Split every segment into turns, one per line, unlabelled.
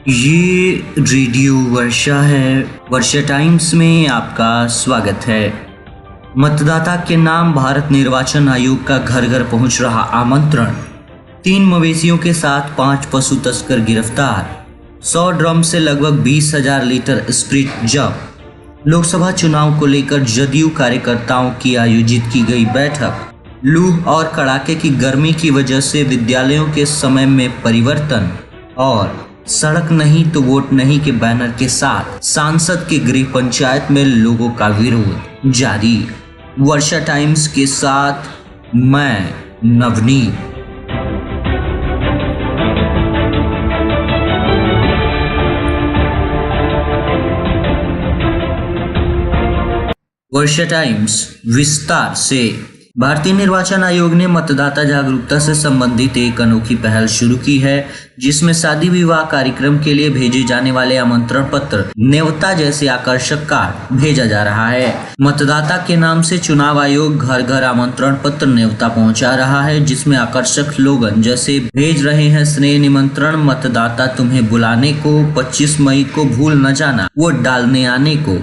ये रेडियो वर्षा है। वर्षा टाइम्स में आपका स्वागत है। मतदाता के नाम भारत निर्वाचन आयोग का घर घर पहुंच रहा आमंत्रण। 3 मवेशियों के साथ 5 पशु तस्कर गिरफ्तार। 100 ड्रम से लगभग 20,000 लीटर स्प्रिट जब्त। लोकसभा चुनाव को लेकर जदयू कार्यकर्ताओं की आयोजित की गई बैठक। लू और कड़ाके की गर्मी की वजह से विद्यालयों के समय में परिवर्तन और सड़क नहीं तो वोट नहीं के बैनर के साथ सांसद के गृह पंचायत में लोगों का विरोध जारी। वर्षा टाइम्स के साथ मैं नवनीत। वर्षा टाइम्स विस्तार से। भारतीय निर्वाचन आयोग ने मतदाता जागरूकता से संबंधित एक अनोखी पहल शुरू की है, जिसमें शादी विवाह कार्यक्रम के लिए भेजे जाने वाले आमंत्रण पत्र, न्योता जैसे आकर्षक कार्ड भेजा जा रहा है। मतदाता के नाम से चुनाव आयोग घर घर आमंत्रण पत्र न्योता पहुंचा रहा है, जिसमें आकर्षक स्लोगन जैसे भेज रहे हैं स्नेह निमंत्रण, मतदाता तुम्हें बुलाने को, 25 मई को भूल न जाना वोट डालने आने को।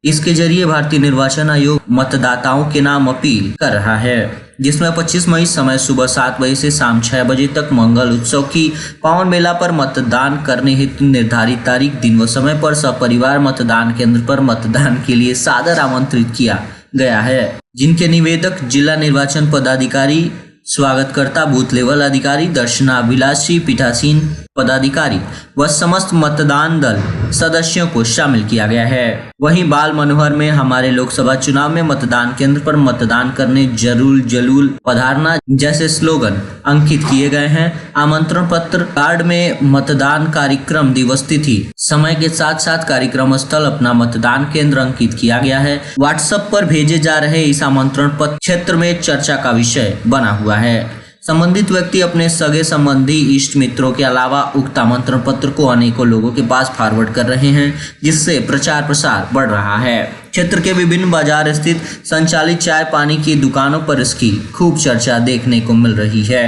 इसके जरिए भारतीय निर्वाचन आयोग मतदाताओं के नाम अपील कर रहा है, जिसमें 25 मई समय सुबह 7 बजे से शाम 6 बजे तक मंगल उत्सव की पावन मेला पर मतदान करने हेतु निर्धारित तारीख, दिन व समय पर सपरिवार मतदान केंद्र पर मतदान के लिए सादर आमंत्रित किया गया है, जिनके निवेदक जिला निर्वाचन पदाधिकारी, स्वागतकर्ता, बूथ लेवल अधिकारी, दर्शनाभिलाषी, पीठासीन पदाधिकारी व समस्त मतदान दल सदस्यों को शामिल किया गया है। वहीं बाल मनोहर में हमारे लोकसभा चुनाव में मतदान केंद्र पर मतदान करने जरूर पधारना जैसे स्लोगन अंकित किए गए हैं। आमंत्रण पत्र कार्ड में मतदान कार्यक्रम दिवस तिथि समय के साथ साथ कार्यक्रम स्थल अपना मतदान केंद्र अंकित किया गया है। व्हाट्सएप पर भेजे जा रहे इस आमंत्रण पत्र क्षेत्र में चर्चा का विषय बना हुआ है। संबंधित व्यक्ति अपने सगे संबंधी, इष्ट मित्रों के अलावा उक्त आमंत्रण पत्र को अनेकों लोगों के पास फॉरवर्ड कर रहे हैं, जिससे प्रचार प्रसार बढ़ रहा है। क्षेत्र के विभिन्न बाजार स्थित संचालित चाय पानी की दुकानों पर इसकी खूब चर्चा देखने को मिल रही है।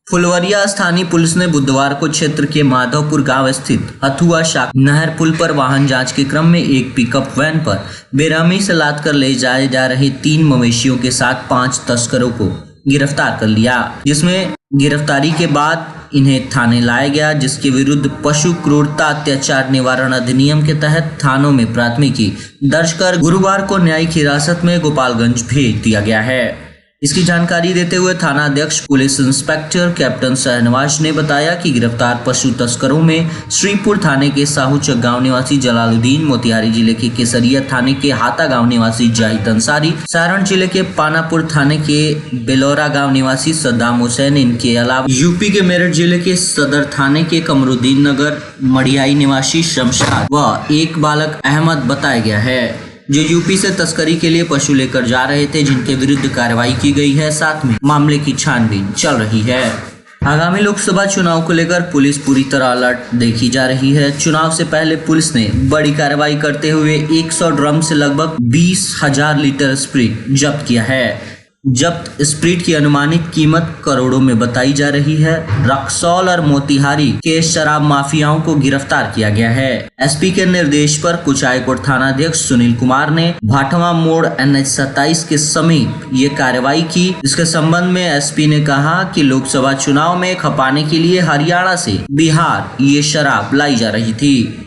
फुलवरिया स्थानीय पुलिस ने बुधवार को क्षेत्र के माधवपुर गांव स्थित हथुआ शाख नहर पुल पर वाहन जांच के क्रम में एक पिकअप वैन पर बेरहमी से लाद कर ले जाए जा रहे 3 मवेशियों के साथ 5 तस्करों को गिरफ्तार कर लिया, जिसमें गिरफ्तारी के बाद इन्हें थाने लाया गया, जिसके विरुद्ध पशु क्रूरता अत्याचार निवारण अधिनियम के तहत थानों में प्राथमिकी दर्ज कर गुरुवार को न्यायिक हिरासत में गोपालगंज भेज दिया गया है। इसकी जानकारी देते हुए थाना अध्यक्ष पुलिस इंस्पेक्टर कैप्टन शहनवाज ने बताया कि गिरफ्तार पशु तस्करों में श्रीपुर थाने के साहूचक गांव निवासी जलालुद्दीन, मोतिहारी जिले के केसरिया थाने के हाता गांव निवासी जाहिद अंसारी, सारण जिले के पानापुर थाने के बेलौरा गांव निवासी सद्दाम हुसैन, इनके अलावा यूपी के मेरठ जिले के सदर थाने के कमरुद्दीन नगर मढ़ियाई निवासी शमशाद व एक बालक अहमद बताया गया है, जो यूपी से तस्करी के लिए पशु लेकर जा रहे थे, जिनके विरुद्ध कार्रवाई की गई है। साथ में मामले की छानबीन चल रही है। आगामी लोकसभा चुनाव को लेकर पुलिस पूरी तरह अलर्ट देखी जा रही है। चुनाव से पहले पुलिस ने बड़ी कार्रवाई करते हुए 100 ड्रम से लगभग 20,000 लीटर स्प्रिट जब्त किया है। जब्त स्प्रिट की अनुमानित कीमत करोड़ों में बताई जा रही है। रक्सौल और मोतिहारी के शराब माफियाओं को गिरफ्तार किया गया है। एसपी के निर्देश पर कुचायकोट थाना अध्यक्ष सुनील कुमार ने भाटवा मोड़ NH 27 के समीप ये कार्रवाई की। इसके संबंध में एसपी ने कहा कि लोकसभा चुनाव में खपाने के लिए हरियाणा से बिहार ये शराब लाई जा रही थी।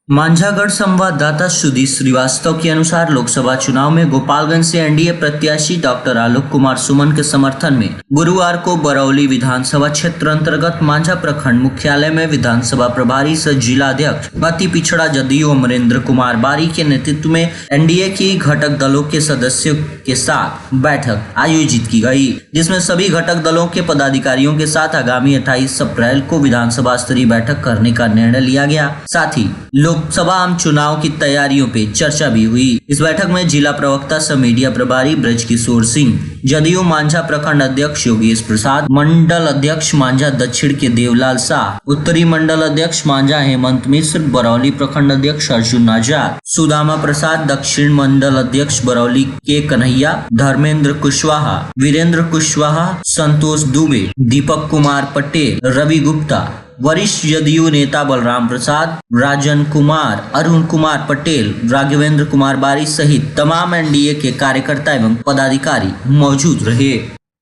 मांझागढ़ संवाददाता सुधीर श्रीवास्तव के अनुसार लोकसभा चुनाव में गोपालगंज से एनडीए प्रत्याशी डॉक्टर आलोक कुमार सुमन के समर्थन में गुरुवार को बरौली विधानसभा क्षेत्र अंतर्गत मांझा प्रखंड मुख्यालय में विधानसभा प्रभारी सह जिला अध्यक्ष अति पिछड़ा जदयू अमरेंद्र कुमार बारी के नेतृत्व में एनडीए की घटक दलों के सदस्यों के साथ बैठक आयोजित की गई, जिसमें सभी घटक दलों के पदाधिकारियों के साथ आगामी 28 अप्रैल को विधानसभा स्तरीय बैठक करने का निर्णय लिया गया। साथ ही लोकसभा आम चुनाव की तैयारियों पे चर्चा भी हुई। इस बैठक में जिला प्रवक्ता सह मीडिया प्रभारी ब्रजकिशोर सिंह, जदयू मांझा प्रखंड अध्यक्ष योगेश प्रसाद, मंडल अध्यक्ष मांझा दक्षिण के देवलाल शाह, उत्तरी मंडल अध्यक्ष मांझा हेमंत मिश्र, बरौली प्रखंड अध्यक्ष अर्जुन आजाद, सुदामा प्रसाद, दक्षिण मंडल अध्यक्ष बरौली के कन्हैया, धर्मेंद्र कुशवाहा, वीरेंद्र कुशवाहा, संतोष दुबे, दीपक कुमार पटेल, रवि गुप्ता, वरिष्ठ जदयू नेता बलराम प्रसाद, राजन कुमार, अरुण कुमार पटेल, राघवेंद्र कुमार बारी सहित तमाम एनडीए के कार्यकर्ता एवं पदाधिकारी मौजूद रहे।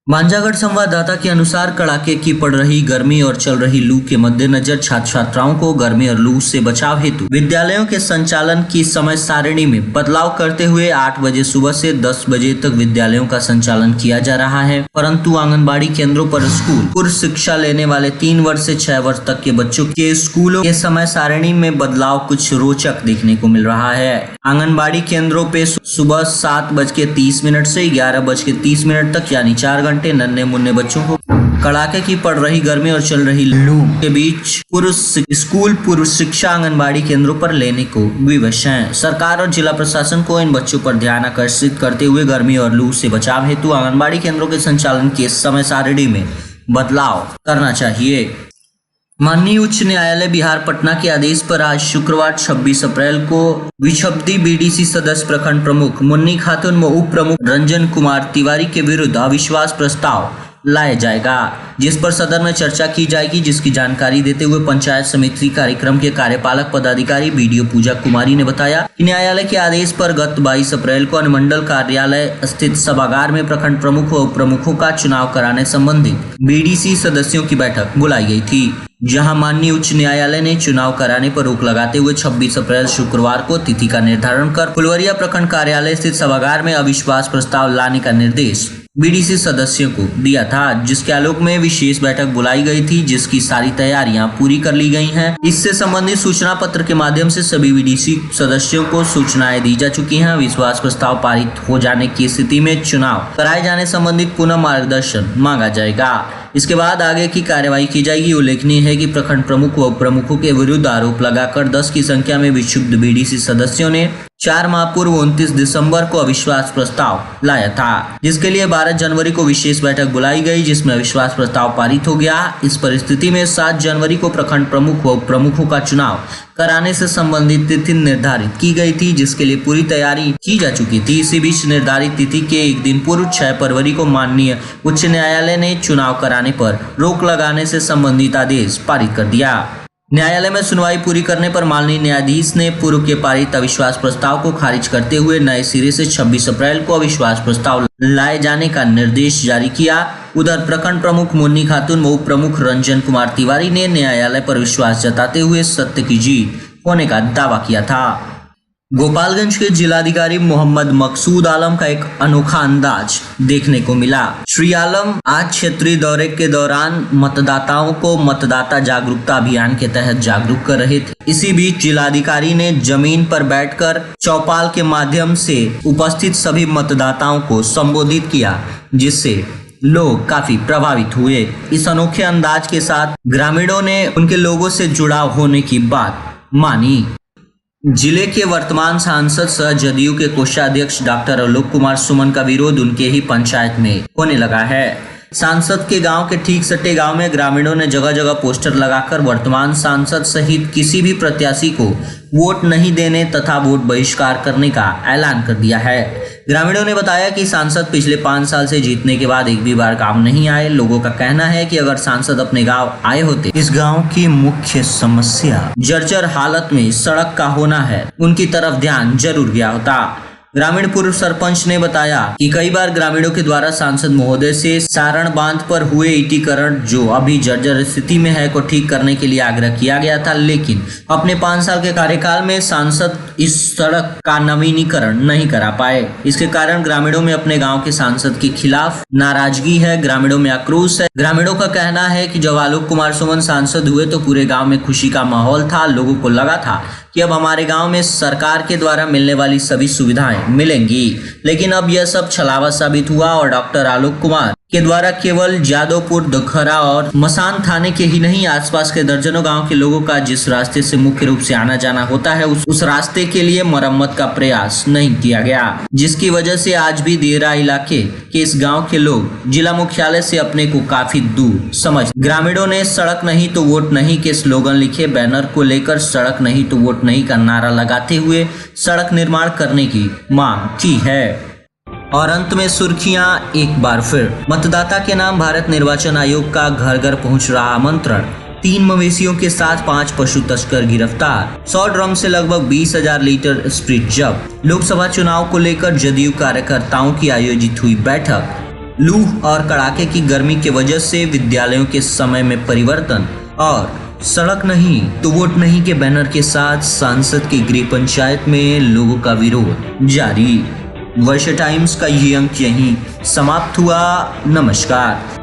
मांझागढ़ संवाददाता के अनुसार कड़ाके की पड़ रही गर्मी और चल रही लू के मद्देनजर छात्र छात्राओं को गर्मी और लू से बचाव हेतु विद्यालयों के संचालन की समय सारिणी में बदलाव करते हुए 8 बजे सुबह से 10 बजे तक विद्यालयों का संचालन किया जा रहा है, परंतु आंगनबाड़ी केंद्रों पर स्कूल पूर्व शिक्षा लेने वाले 3 वर्ष से 6 वर्ष तक के बच्चों के स्कूलों के समय सारिणी में बदलाव कुछ रोचक देखने को मिल रहा है। आंगनबाड़ी केंद्रों पे सुबह 7:30 से 11:30 तक यानी 4 घंटे नन्हे मुन्ने बच्चों को कड़ाके की पड़ रही गर्मी और चल रही लू के बीच पूर्व शिक्षा आंगनबाड़ी केंद्रों पर लेने को विवश हैं। सरकार और जिला प्रशासन को इन बच्चों पर ध्यान आकर्षित करते हुए गर्मी और लू से बचाव हेतु आंगनबाड़ी केंद्रों के संचालन के समय सारिणी में बदलाव करना चाहिए। माननीय उच्च न्यायालय बिहार पटना के आदेश पर आज शुक्रवार 26 अप्रैल को विछब्दी बीडीसी सदस्य प्रखंड प्रमुख मुन्नी खातून व उप प्रमुख रंजन कुमार तिवारी के विरुद्ध अविश्वास प्रस्ताव लाया जाएगा, जिस पर सदन में चर्चा की जाएगी, जिसकी जानकारी देते हुए पंचायत समिति कार्यक्रम के कार्यपालक पदाधिकारी बीडीओ पूजा कुमारी ने बताया कि न्यायालय के आदेश पर गत 22 अप्रैल को अनुमंडल कार्यालय स्थित सभागार में प्रखंड प्रमुख व उप प्रमुखों का चुनाव कराने संबंधी बीडीसी सदस्यों की बैठक बुलाई गई थी, जहां माननीय उच्च न्यायालय ने चुनाव कराने पर रोक लगाते हुए 26 अप्रैल शुक्रवार को तिथि का निर्धारण कर फुलवरिया प्रखंड कार्यालय स्थित सभागार में अविश्वास प्रस्ताव लाने का निर्देश बीडीसी सदस्यों को दिया था, जिसके आलोक में विशेष बैठक बुलाई गई थी, जिसकी सारी तैयारियां पूरी कर ली गई हैं। इससे संबंधित सूचना पत्र के माध्यम से सभी बीडीसी सदस्यों को सूचनाएं दी जा चुकी हैं। विश्वास प्रस्ताव पारित हो जाने की स्थिति में चुनाव कराए जाने संबंधित पुनः मार्गदर्शन मांगा जाएगा। इसके बाद आगे की कार्यवाही की जाएगी। उल्लेखनीय है कि प्रखंड प्रमुख व प्रमुखों के विरुद्ध आरोप लगाकर 10 की संख्या में विक्षुब्ध बीडीसी सदस्यों ने 4 माह पूर्व 29 दिसंबर को अविश्वास प्रस्ताव लाया था, जिसके लिए 12 जनवरी को विशेष बैठक बुलाई गई, जिसमें अविश्वास प्रस्ताव पारित हो गया। इस परिस्थिति में 7 जनवरी को प्रखंड प्रमुख व प्रमुखों का चुनाव कराने से संबंधित तिथि निर्धारित की गई थी, जिसके लिए पूरी तैयारी की जा चुकी थी। इसी बीच निर्धारित तिथि के एक दिन पूर्व 6 फरवरी को माननीय उच्च न्यायालय ने चुनाव कराने पर रोक लगाने से संबंधित आदेश पारित कर दिया। न्यायालय में सुनवाई पूरी करने पर माननीय न्यायाधीश ने पूर्व के पारित अविश्वास प्रस्ताव को खारिज करते हुए नए सिरे से 26 अप्रैल को अविश्वास प्रस्ताव लाए जाने का निर्देश जारी किया। उधर प्रखंड प्रमुख मुन्नी खातून व उप प्रमुख रंजन कुमार तिवारी ने न्यायालय पर विश्वास जताते हुए सत्य की जीत होने का दावा किया था। गोपालगंज के जिलाधिकारी मोहम्मद मकसूद आलम का एक अनोखा अंदाज देखने को मिला। श्री आलम आज क्षेत्रीय दौरे के दौरान मतदाताओं को मतदाता जागरूकता अभियान के तहत जागरूक कर रहे थे। इसी बीच जिलाधिकारी ने जमीन पर बैठकर चौपाल के माध्यम से उपस्थित सभी मतदाताओं को संबोधित किया, जिससे लोग काफी प्रभावित हुए। इस अनोखे अंदाज के साथ ग्रामीणों ने उनके लोगों से जुड़ाव होने की बात मानी। जिले के वर्तमान सांसद सह जदयू के कोषाध्यक्ष डॉक्टर आलोक कुमार सुमन का विरोध उनके ही पंचायत में होने लगा है। सांसद के गांव के ठीक सटे गांव में ग्रामीणों ने जगह जगह पोस्टर लगाकर वर्तमान सांसद सहित किसी भी प्रत्याशी को वोट नहीं देने तथा वोट बहिष्कार करने का ऐलान कर दिया है। ग्रामीणों ने बताया कि सांसद पिछले 5 साल से जीतने के बाद एक भी बार गांव नहीं आए। लोगों का कहना है कि अगर सांसद अपने गांव आए होते, इस गांव की मुख्य समस्या जर्जर हालत में सड़क का होना है, उनकी तरफ ध्यान जरूर गया होता। ग्रामीण पूर्व सरपंच ने बताया कि कई बार ग्रामीणों के द्वारा सांसद महोदय से सारण बांध पर हुए ईटीकरण जो अभी जर्जर स्थिति में है को ठीक करने के लिए आग्रह किया गया था, लेकिन अपने 5 साल के कार्यकाल में सांसद इस सड़क का नवीनीकरण नहीं करा पाए। इसके कारण ग्रामीणों में अपने गांव के सांसद के खिलाफ नाराजगी है, ग्रामीणों में आक्रोश है। ग्रामीणों का कहना है कि जब आलोक कुमार सुमन सांसद हुए तो पूरे गाँव में खुशी का माहौल था। लोगों को लगा था कि अब हमारे गांव में सरकार के द्वारा मिलने वाली सभी सुविधाएं मिलेंगी, लेकिन अब यह सब छलावा साबित हुआ और डॉक्टर आलोक कुमार के द्वारा केवल जादवपुर, दखरा और मसान थाने के ही नहीं, आसपास के दर्जनों गांव के लोगों का जिस रास्ते से मुख्य रूप से आना जाना होता है, उस रास्ते के लिए मरम्मत का प्रयास नहीं किया गया, जिसकी वजह से आज भी देरा इलाके के इस गांव के लोग जिला मुख्यालय से अपने को काफी दूर समझ। ग्रामीणों ने सड़क नहीं तो वोट नहीं के स्लोगन लिखे बैनर को लेकर सड़क नहीं तो वोट नहीं का नारा लगाते हुए सड़क निर्माण करने की मांग की है। और अंत में सुर्खियां एक बार फिर, मतदाता के नाम भारत निर्वाचन आयोग का घर घर पहुंच रहा आमंत्रण। 3 मवेशियों के साथ 5 पशु तस्कर गिरफ्तार। 100 ड्रम से लगभग 20,000 लीटर स्प्रिट जब्त। लोकसभा चुनाव को लेकर जदयू कार्यकर्ताओं की आयोजित हुई बैठक। लू और कड़ाके की गर्मी की वजह से विद्यालयों के समय में परिवर्तन और सड़क नहीं तो वोट नहीं के बैनर के साथ सांसद की गृह पंचायत में लोगों का विरोध जारी। वर्षा टाइम्स का ये अंक यहीं समाप्त हुआ। नमस्कार।